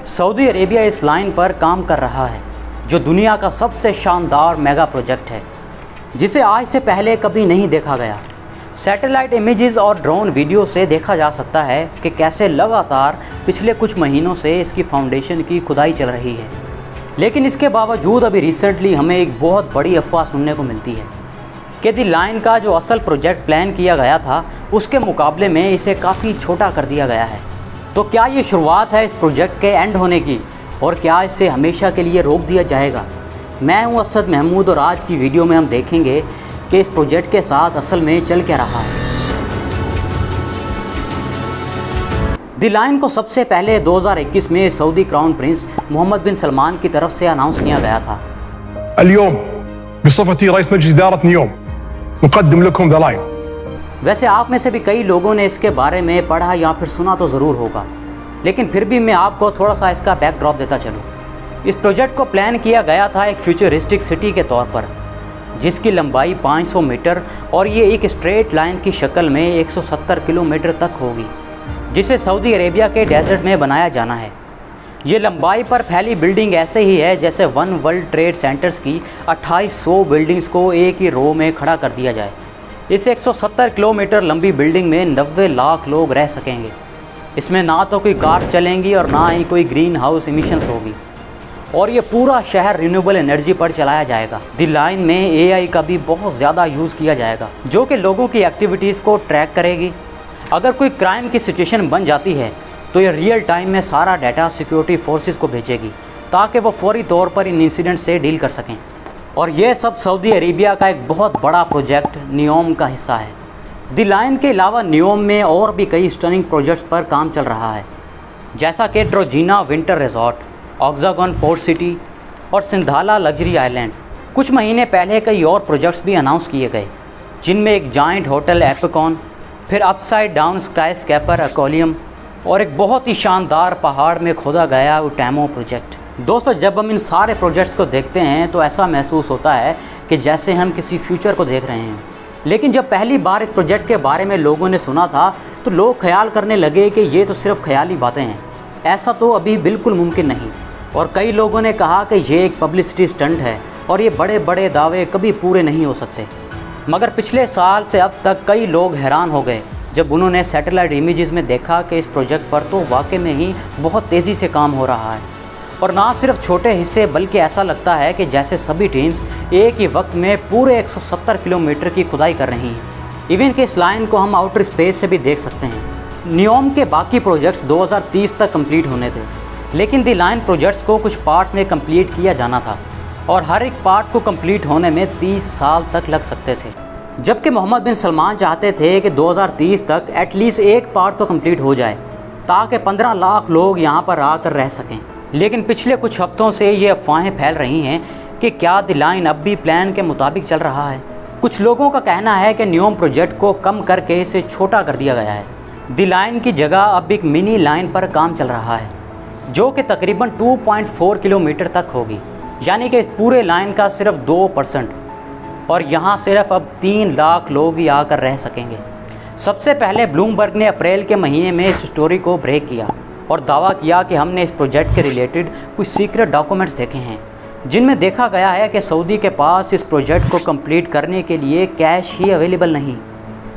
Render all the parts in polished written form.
Saudi Arabia इस line पर काम कर रहा है जो दुनिया का सबसे शानदार मेगा प्रोजेक्ट है जिसे आज से पहले कभी नहीं देखा गया। सैटेलाइट इमेजेस और ड्रोन वीडियो से देखा जा सकता है कि कैसे लगातार पिछले कुछ महीनों से इसकी फाउंडेशन की खुदाई चल रही है, लेकिन इसके बावजूद अभी रिसेंटली हमें एक बहुत बड़ी अफवाह सुनने को मिलती है कि दी लाइन का जो असल प्रोजेक्ट प्लान किया गया था उसके मुकाबले में इसे काफ़ी छोटा कर दिया गया है। तो क्या ये शुरुआत है इस प्रोजेक्ट के एंड होने की, और क्या इसे हमेशा के लिए रोक दिया जाएगा? मैं हूं असद महमूद और आज की वीडियो में हम देखेंगे कि इस प्रोजेक्ट के साथ असल में चल क्या रहा है। दी लाइन को सबसे पहले 2021 में सऊदी क्राउन प्रिंस मोहम्मद बिन सलमान की तरफ से अनाउंस किया गया था। वैसे आप में से भी कई लोगों ने इसके बारे में पढ़ा या फिर सुना तो ज़रूर होगा, लेकिन फिर भी मैं आपको थोड़ा सा इसका बैकड्रॉप देता चलूँ। इस प्रोजेक्ट को प्लान किया गया था एक फ्यूचरिस्टिक सिटी के तौर पर, जिसकी लंबाई 500 मीटर और ये एक स्ट्रेट लाइन की शक्ल में 170 किलोमीटर तक होगी, जिसे सऊदी अरेबिया के डेजर्ट में बनाया जाना है। ये लंबाई पर फैली बिल्डिंग ऐसे ही है जैसे वन वर्ल्ड ट्रेड सेंटर्स की 2800 बिल्डिंग्स को एक ही रो में खड़ा कर दिया जाए। इस 170 किलोमीटर लंबी बिल्डिंग में 90 लाख लोग रह सकेंगे। इसमें ना तो कोई कार चलेंगी और ना ही कोई ग्रीन हाउस इमिशंस होगी, और ये पूरा शहर रिन्यूएबल एनर्जी पर चलाया जाएगा। दी लाइन में AI का भी बहुत ज़्यादा यूज़ किया जाएगा जो कि लोगों की एक्टिविटीज़ को ट्रैक करेगी। अगर कोई क्राइम की सिचुएशन बन जाती है तो ये रियल टाइम में सारा डाटा सिक्योरिटी फोर्सेस को भेजेगी ताकि वो फौरी तौर पर इन इंसिडेंट से डील कर सकें। और ये सब सऊदी अरेबिया का एक बहुत बड़ा प्रोजेक्ट नियोम का हिस्सा है। दी लाइन के अलावा नियोम में और भी कई स्टनिंग प्रोजेक्ट्स पर काम चल रहा है, जैसा कि ट्रोजीना विंटर रिजॉर्ट, ऑक्सागन पोर्ट सिटी और सिंधाला लग्जरी आइलैंड। कुछ महीने पहले कई और प्रोजेक्ट्स भी अनाउंस किए गए, जिनमें एक जाइंट होटल एपिकॉन, फिर अपसाइड डाउन स्काई स्कैपर अकोलियम और एक बहुत ही शानदार पहाड़ में खोदा गया उटैमो प्रोजेक्ट। दोस्तों, जब हम इन सारे प्रोजेक्ट्स को देखते हैं तो ऐसा महसूस होता है कि जैसे हम किसी फ्यूचर को देख रहे हैं। लेकिन जब पहली बार इस प्रोजेक्ट के बारे में लोगों ने सुना था तो लोग ख्याल करने लगे कि ये तो सिर्फ ख्याली बातें हैं, ऐसा तो अभी बिल्कुल मुमकिन नहीं। और कई लोगों ने कहा कि ये एक पब्लिसिटी स्टंट है और ये बड़े बड़े दावे कभी पूरे नहीं हो सकते। मगर पिछले साल से अब तक कई लोग हैरान हो गए जब उन्होंने सैटेलाइट इमेजेस में देखा कि इस प्रोजेक्ट पर तो वाकई में ही बहुत तेज़ी से काम हो रहा है, और ना सिर्फ छोटे हिस्से बल्कि ऐसा लगता है कि जैसे सभी टीम्स एक ही वक्त में पूरे 170 किलोमीटर की खुदाई कर रही हैं। इवन कि इस लाइन को हम आउटर स्पेस से भी देख सकते हैं। नियोम के बाकी प्रोजेक्ट्स 2030 तक कंप्लीट होने थे, लेकिन दी लाइन प्रोजेक्ट्स को कुछ पार्ट्स में कंप्लीट किया जाना था और हर एक पार्ट को कंप्लीट होने में 30 साल तक लग सकते थे, जबकि मोहम्मद बिन सलमान चाहते थे कि 2030 तक एटलीस्ट एक पार्ट तो कंप्लीट हो जाए ताकि 15 लाख लोग यहाँ पर आकर रह सकें। लेकिन पिछले कुछ हफ्तों से ये अफवाहें फैल रही हैं कि क्या दी लाइन अब भी प्लान के मुताबिक चल रहा है। कुछ लोगों का कहना है कि नियोम प्रोजेक्ट को कम करके इसे छोटा कर दिया गया है। दी लाइन की जगह अब एक मिनी लाइन पर काम चल रहा है जो कि तकरीबन 2.4 किलोमीटर तक होगी, यानी कि इस पूरे लाइन का सिर्फ 2%, और यहाँ सिर्फ अब 3 लाख लोग ही आकर रह सकेंगे। सबसे पहले ब्लूमबर्ग ने अप्रैल के महीने में इस स्टोरी को ब्रेक किया और दावा किया कि हमने इस प्रोजेक्ट के रिलेटेड कुछ सीक्रेट डॉक्यूमेंट्स देखे हैं जिनमें देखा गया है कि सऊदी के पास इस प्रोजेक्ट को कंप्लीट करने के लिए कैश ही अवेलेबल नहीं।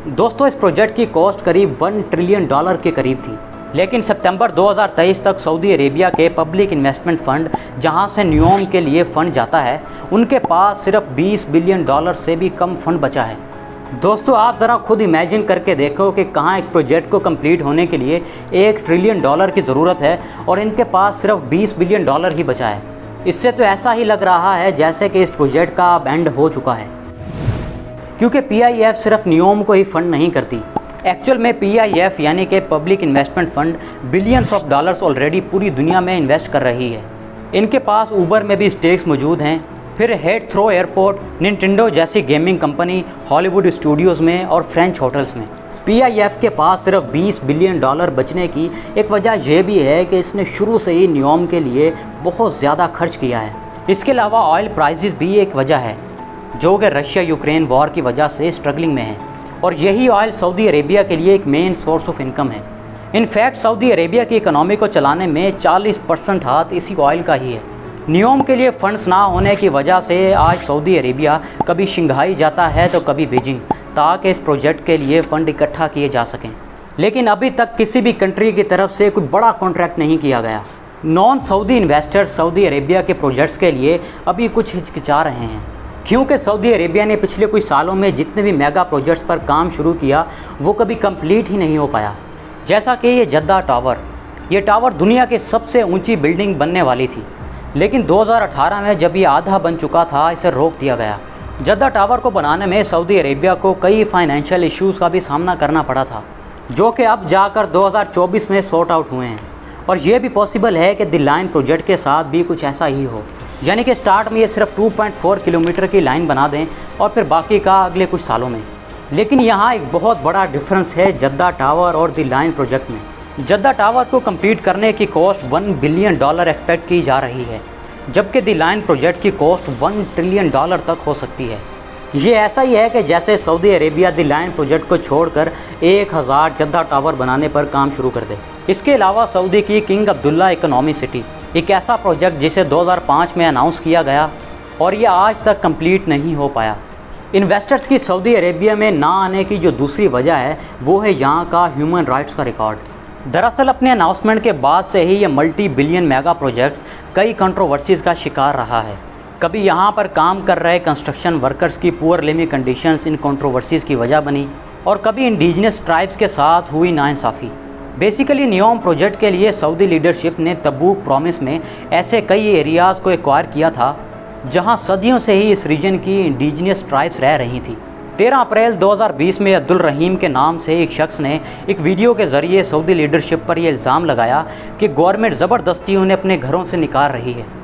दोस्तों, इस प्रोजेक्ट की कॉस्ट करीब $1 ट्रिलियन के करीब थी, लेकिन सितंबर 2023 तक सऊदी अरेबिया के पब्लिक इन्वेस्टमेंट फ़ंड, जहां से नियोम के लिए फ़ंड जाता है, उनके पास सिर्फ $20 बिलियन से भी कम फंड बचा है। दोस्तों, आप ज़रा खुद इमेजिन करके देखो कि कहां एक प्रोजेक्ट को कंप्लीट होने के लिए $1 ट्रिलियन की ज़रूरत है और इनके पास सिर्फ $20 बिलियन ही बचा है। इससे तो ऐसा ही लग रहा है जैसे कि इस प्रोजेक्ट का अब एंड हो चुका है, क्योंकि PIF सिर्फ नियोम को ही फंड नहीं करती। एक्चुअल में PIF यानी कि public investment fund billions of dollars already पूरी दुनिया में इन्वेस्ट कर रही है। इनके पास ऊबर में भी स्टेक्स मौजूद हैं, फिर हेथ्रो एयरपोर्ट, निंटेंडो जैसी गेमिंग कंपनी, हॉलीवुड स्टूडियोज़ में और फ्रेंच होटल्स में। PIF के पास सिर्फ $20 बिलियन बचने की एक वजह यह भी है कि इसने शुरू से ही नियोम के लिए बहुत ज़्यादा खर्च किया है। इसके अलावा ऑयल प्राइसेस भी एक वजह है जो कि रशिया यूक्रेन वॉर की वजह से स्ट्रगलिंग में है, और यही ऑयल सऊदी अरेबिया के लिए एक मेन सोर्स ऑफ इनकम है। इनफैक्ट सऊदी अरेबिया की इकोनॉमी को चलाने में 40% हाथ इसी ऑयल का ही है। नियोम के लिए फंड्स ना होने की वजह से आज सऊदी अरेबिया कभी शंघाई जाता है तो कभी बीजिंग, ताकि इस प्रोजेक्ट के लिए फ़ंड इकट्ठा किए जा सकें। लेकिन अभी तक किसी भी कंट्री की तरफ से कोई बड़ा कॉन्ट्रैक्ट नहीं किया गया। Non Saudi investors Saudi Arabia के प्रोजेक्ट्स के लिए अभी कुछ हिचकिचा रहे हैं, क्योंकि सऊदी अरेबिया ने पिछले कुछ सालों में जितने भी मेगा प्रोजेक्ट्स पर काम शुरू किया वो कभी कंप्लीट ही नहीं हो पाया। जैसा कि ये जद्दा टावर, ये टावर दुनिया की सबसे ऊंची बिल्डिंग बनने वाली थी, लेकिन 2018 में जब ये आधा बन चुका था इसे रोक दिया गया। जद्दा टावर को बनाने में सऊदी अरेबिया को कई फाइनेंशियल इश्यूज़ का भी सामना करना पड़ा था, जो कि अब जाकर 2024 में सॉर्ट आउट हुए हैं। और ये भी पॉसिबल है कि द लाइन प्रोजेक्ट के साथ भी कुछ ऐसा ही हो, यानी कि स्टार्ट में ये सिर्फ 2.4 किलोमीटर की लाइन बना दें और फिर बाकी का अगले कुछ सालों में। लेकिन यहाँ एक बहुत बड़ा डिफरेंस है जद्दा टावर और द लाइन प्रोजेक्ट में। जद्दा टावर को कंप्लीट करने की कॉस्ट $1 बिलियन एक्सपेक्ट की जा रही है, जबकि द लाइन प्रोजेक्ट की कॉस्ट $1 ट्रिलियन तक हो सकती है। ये ऐसा ही है कि जैसे Saudi Arabia the line project को छोड़कर 1000 जद्दा टावर बनाने पर काम शुरू कर दे। इसके अलावा सऊदी की किंग अब्दुल्ला इकोनॉमी सिटी, एक ऐसा प्रोजेक्ट जिसे 2005 में अनाउंस किया गया और ये आज तक कंप्लीट नहीं हो पाया। इन्वेस्टर्स की सऊदी अरेबिया में ना आने की जो दूसरी वजह है वो है यहाँ का ह्यूमन राइट्स का रिकॉर्ड। दरअसल अपने अनाउंसमेंट के बाद से ही ये मल्टी बिलियन मेगा प्रोजेक्ट्स कई कंट्रोवर्सीज़ का शिकार रहा है। कभी यहाँ पर काम कर रहे कंस्ट्रक्शन वर्कर्स की पुअर लिविंग कंडीशंस इन कंट्रोवर्सीज़ की वजह बनी, और कभी इंडिजिनस ट्राइब्स के साथ हुई नाइंसाफ़ी। बेसिकली नियोम प्रोजेक्ट के लिए सऊदी लीडरशिप ने तबूक प्रॉमिस में ऐसे कई एरियाज़ को एक्वायर किया था जहां सदियों से ही इस रीजन की इंडिजिनस ट्राइब्स रह रही थी। 13 अप्रैल 2020 में अब्दुल रहीम के नाम से एक शख्स ने एक वीडियो के ज़रिए सऊदी लीडरशिप पर यह इल्ज़ाम लगाया कि गवर्नमेंट ज़बरदस्ती उन्हें अपने घरों से निकाल रही है।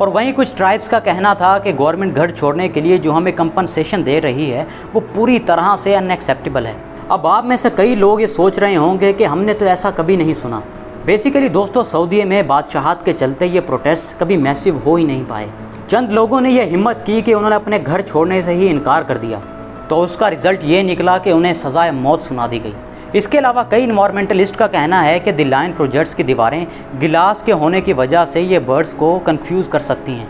और वहीं कुछ ट्राइब्स का कहना था कि गवर्नमेंट घर छोड़ने के लिए जो हमें कंपनसेशन दे रही है वो पूरी तरह से अनएक्सेप्टेबल है। अब आप में से कई लोग ये सोच रहे होंगे कि हमने तो ऐसा कभी नहीं सुना। बेसिकली दोस्तों, सऊदी में बादशाहत के चलते ये प्रोटेस्ट कभी मैसिव हो ही नहीं पाए। चंद लोगों ने यह हिम्मत की कि उन्होंने अपने घर छोड़ने से ही इनकार कर दिया, तो उसका रिज़ल्ट ये निकला कि उन्हें सज़ाए मौत सुना दी गई। इसके अलावा कई इन्वायरमेंटलिस्ट का कहना है कि द लाइन प्रोजेक्ट्स की दीवारें गिलास के होने की वजह से ये बर्ड्स को कंफ्यूज कर सकती हैं,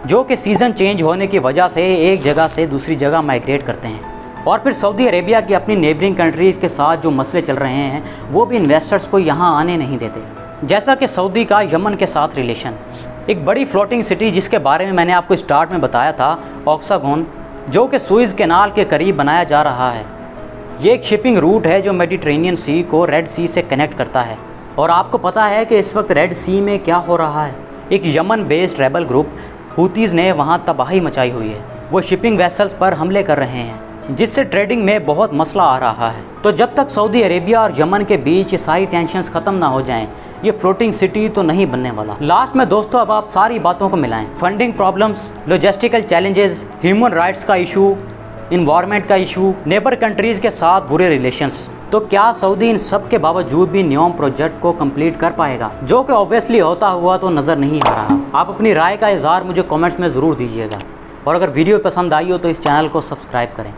जो कि सीज़न चेंज होने की वजह से एक जगह से दूसरी जगह माइग्रेट करते हैं। और फिर सऊदी अरेबिया की अपनी नेबरिंग कंट्रीज़ के साथ जो मसले चल रहे हैं वो भी इन्वेस्टर्स को यहाँ आने नहीं देते, जैसा कि सऊदी का यमन के साथ रिलेशन। एक बड़ी फ्लोटिंग सिटी जिसके बारे में मैंने आपको स्टार्ट में बताया था, ऑक्सागोन, जो कि सुइज़ कैनाल के करीब बनाया जा रहा है। ये एक शिपिंग रूट है जो मेडिटेरेनियन सी को रेड सी से कनेक्ट करता है। और आपको पता है कि इस वक्त रेड सी में क्या हो रहा है? एक यमन बेस्ड रेबल ग्रुप हुतीज़ ने वहाँ तबाही मचाई हुई है। वो शिपिंग वेसल्स पर हमले कर रहे हैं, जिससे ट्रेडिंग में बहुत मसला आ रहा है। तो जब तक सऊदी अरेबिया और यमन के बीच ये सारी टेंशन्स ख़त्म ना हो जाएं, ये फ्लोटिंग सिटी तो नहीं बनने वाला। लास्ट में दोस्तों, अब आप सारी बातों को मिलाएं, funding problems, logistical challenges, human rights का इशू, इन्वायरमेंट का इशू, नेबर कंट्रीज़ के साथ बुरे रिलेशंस, तो क्या सऊदी इन सब के बावजूद भी नियोम प्रोजेक्ट को कंप्लीट कर पाएगा? जो कि ऑब्वियसली होता हुआ तो नज़र नहीं आ रहा। आप अपनी राय का इज़हार मुझे कमेंट्स में ज़रूर दीजिएगा, और अगर वीडियो पसंद आई हो तो इस चैनल को सब्सक्राइब करें।